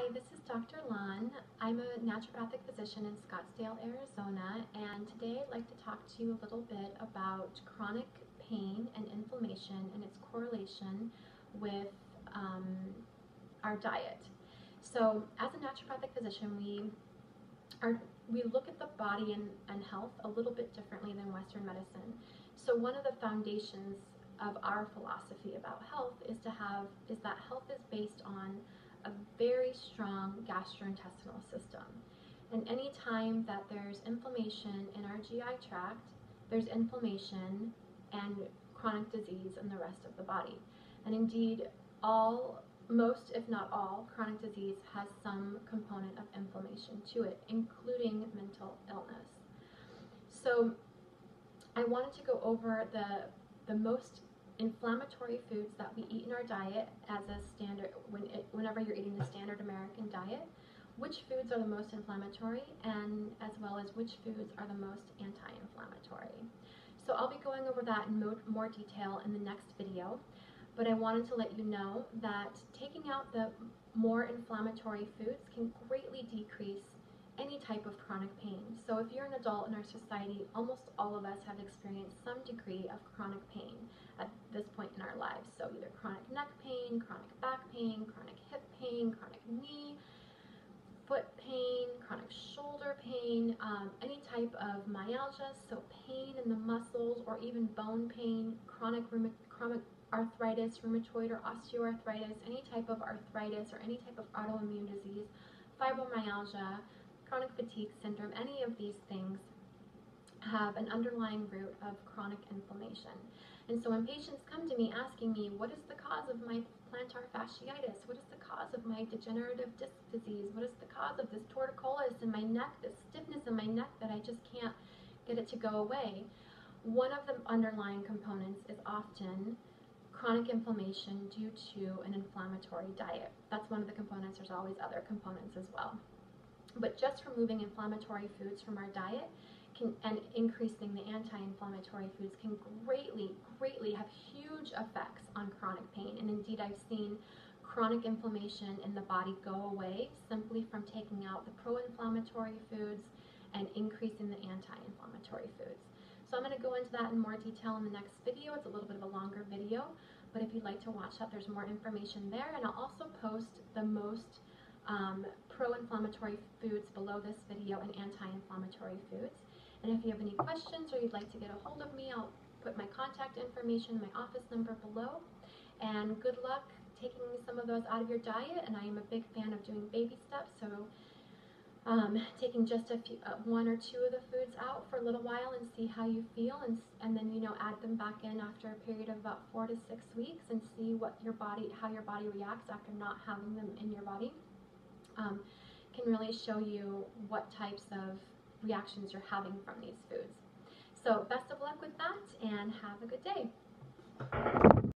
Hi, this is Dr. Lon. I'm a naturopathic physician in Scottsdale, Arizona, and today I'd like to talk to you a little bit about chronic pain and inflammation and its correlation with our diet. So, as a naturopathic physician, we look at the body and health a little bit differently than Western medicine. So, one of the foundations of our philosophy about health is that health is based on a very strong gastrointestinal system. And any time that there's inflammation in our GI tract, there's inflammation and chronic disease in the rest of the body. And indeed, most, if not all, chronic disease has some component of inflammation to it, including mental illness. So I wanted to go over the most inflammatory foods that we eat in our diet as a standard, whenever you're eating the standard American diet, which foods are the most inflammatory, and as well as which foods are the most anti-inflammatory. So I'll be going over that in more detail in the next video, but I wanted to let you know that taking out the more inflammatory foods can greatly decrease any type of chronic pain. So if you're an adult in our society, almost all of us have experienced some degree of chronic pain at this point in our lives. So either chronic neck pain, chronic back pain, chronic hip pain, chronic knee, foot pain, chronic shoulder pain, any type of myalgia, so pain in the muscles or even bone pain, chronic arthritis, rheumatoid or osteoarthritis, any type of arthritis or any type of autoimmune disease, fibromyalgia, chronic fatigue syndrome, any of these things have an underlying root of chronic inflammation. And so when patients come to me asking me, what is the cause of my plantar fasciitis? What is the cause of my degenerative disc disease? What is the cause of this torticollis in my neck, this stiffness in my neck that I just can't get it to go away? One of the underlying components is often chronic inflammation due to an inflammatory diet. That's one of the components. There's always other components as well. But just removing inflammatory foods from our diet and increasing the anti-inflammatory foods can greatly have huge effects on chronic pain. And indeed, I've seen chronic inflammation in the body go away simply from taking out the pro-inflammatory foods and increasing the anti-inflammatory foods. So I'm going to go into that in more detail in the next video. It's a little bit of a longer video, but if you'd like to watch that, there's more information there. And I'll also post the most pro-inflammatory foods below this video and anti-inflammatory foods. And if you have any questions or you'd like to get a hold of me, I'll put my contact information, my office number below. And good luck taking some of those out of your diet. And I am a big fan of doing baby steps, so taking just one or two of the foods out for a little while and see how you feel, and then add them back in after a period of about 4 to 6 weeks and see how your body reacts after not having them in your body. Can really show you what types of reactions you're having from these foods. So best of luck with that, and have a good day.